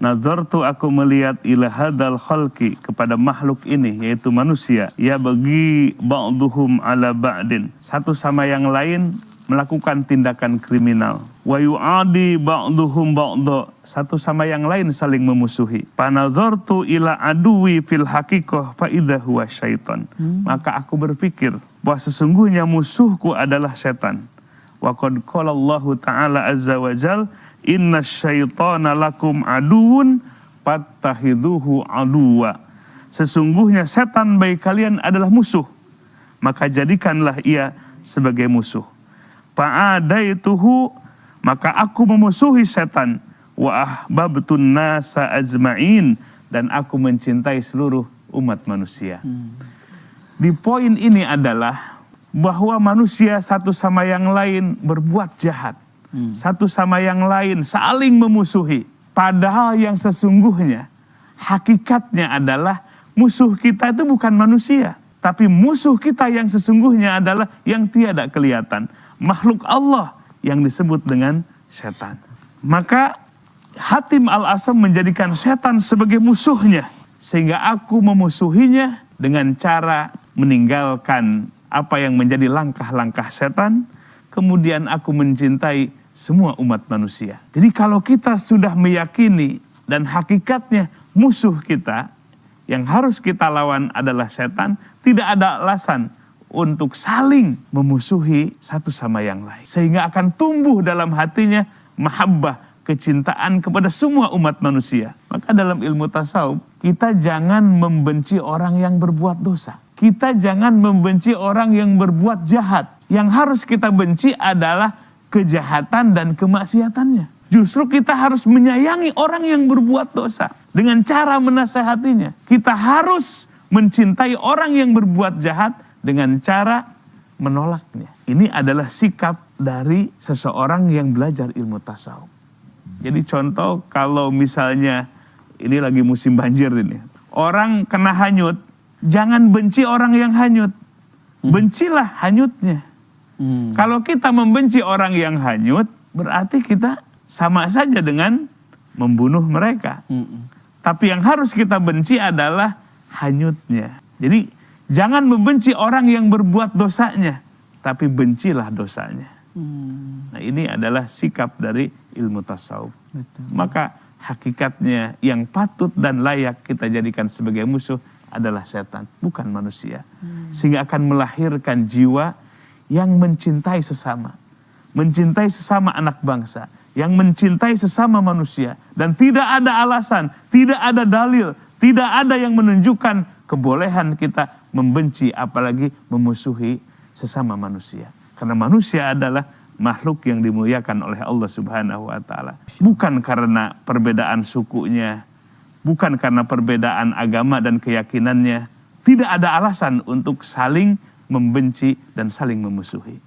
Nazartu, aku melihat ila hadal khalqi, kepada makhluk ini yaitu manusia, ya bagi ba'duhum ala ba'din, satu sama yang lain melakukan tindakan kriminal, wa yu'adi ba'duhum ba'da, satu sama yang lain saling memusuhi. Panazartu ila aduwi fil haqiqah fa idza huwa syaitan. Maka aku berpikir bahwa sesungguhnya musuhku adalah setan. Wa qad qala Allah Ta'ala azza wa jal, inna syaitana lakum aduun fattakhidhuhu aduwa. Sesungguhnya setan bagi kalian adalah musuh, maka jadikanlah ia sebagai musuh. Fa'adaituhu, maka aku memusuhi setan. Wa ahbabtun nasa ajma'in, dan aku mencintai seluruh umat manusia. Di poin ini adalah bahwa manusia satu sama yang lain berbuat jahat, satu sama yang lain saling memusuhi. Padahal yang sesungguhnya, hakikatnya adalah musuh kita itu bukan manusia, tapi musuh kita yang sesungguhnya adalah yang tiada kelihatan, makhluk Allah yang disebut dengan setan. Maka Hatim Al-Asam menjadikan setan sebagai musuhnya, sehingga aku memusuhinya dengan cara meninggalkan apa yang menjadi langkah-langkah setan, kemudian aku mencintai semua umat manusia. Jadi kalau kita sudah meyakini dan hakikatnya musuh kita yang harus kita lawan adalah setan, tidak ada alasan untuk saling memusuhi satu sama yang lain. Sehingga akan tumbuh dalam hatinya mahabbah, kecintaan kepada semua umat manusia. Maka dalam ilmu tasawuf, kita jangan membenci orang yang berbuat dosa. Kita jangan membenci orang yang berbuat jahat. Yang harus kita benci adalah kejahatan dan kemaksiatannya. Justru kita harus menyayangi orang yang berbuat dosa dengan cara menasehatinya. Kita harus mencintai orang yang berbuat jahat dengan cara menolaknya. Ini adalah sikap dari seseorang yang belajar ilmu tasawuf. Jadi contoh, kalau misalnya ini lagi musim banjir ini, orang kena hanyut, jangan benci orang yang hanyut, bencilah hanyutnya. Kalau kita membenci orang yang hanyut, berarti kita sama saja dengan membunuh mereka. Tapi yang harus kita benci adalah hanyutnya. Jadi jangan membenci orang yang berbuat dosanya, tapi bencilah dosanya. Nah, ini adalah sikap dari ilmu tasawuf. Maka hakikatnya yang patut dan layak kita jadikan sebagai musuh adalah setan, bukan manusia. Sehingga akan melahirkan jiwa yang mencintai sesama, mencintai sesama anak bangsa, yang mencintai sesama manusia. Dan tidak ada alasan, tidak ada dalil, tidak ada yang menunjukkan kebolehan kita membenci, apalagi memusuhi sesama manusia. Karena manusia adalah makhluk yang dimuliakan oleh Allah Subhanahu wa Ta'ala. Bukan karena perbedaan sukunya, bukan karena perbedaan agama dan keyakinannya. Tidak ada alasan untuk saling membenci dan saling memusuhi.